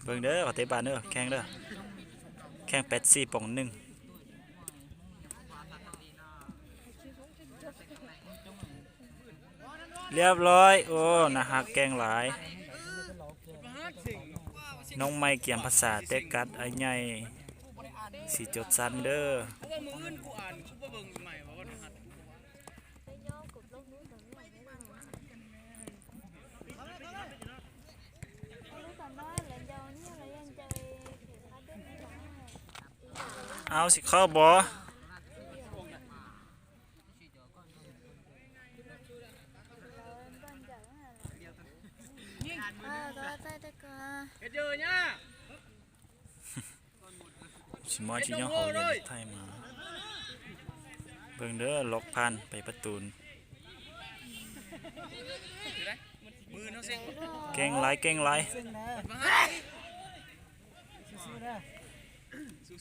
เบิ่งเด้อขอเตะบานเด้อแข่งเด้อแข่ง84-1เรียบร้อยโอ้นะฮักแกงหลายน้องไม้เกียมภาษาเตกัดไอ้ใหญ่สิจดซันเด้อเอาสิเข้าบ่สิมอจิยังเขาเรียนไทยมาเบิ่งเด้อล็อกพันไปประตูนเก่งหลายเก่งหลาย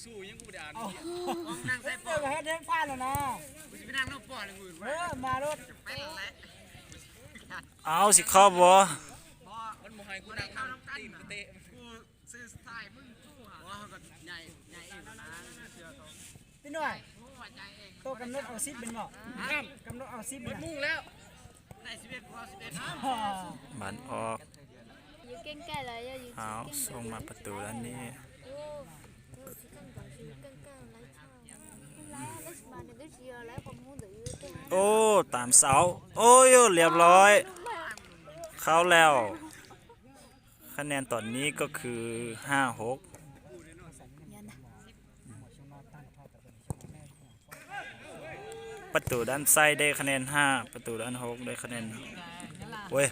สู้ๆยังกูด่านั่งใส่ปอดเดินผ่านแล้วนะกูจะไปนั่งนอกปอดเลยกูมารถเอาสิเข้าบ่มันโมให้กูนั่งข้าวน้ำตีนกูเตะกูซื้อสไตล์มึงว่าเขาก็ใหญ่เองนะพี่หน่อยโตกำหนดเอาซิปเป็นบ่กำหนดเอาซิปเป็นมุ่งแล้วได้11พอ11บันออกเอาส่งมาประตูด้านนี้โอ้ตามเสาโอ้ยเรียบร้อยเข้าแล้วคะแนนตอนนี้ก็คือ5-6ประตูด้านซ้ายได้คะแนน5ประตูด้าน6ได้คะแนนเว้ย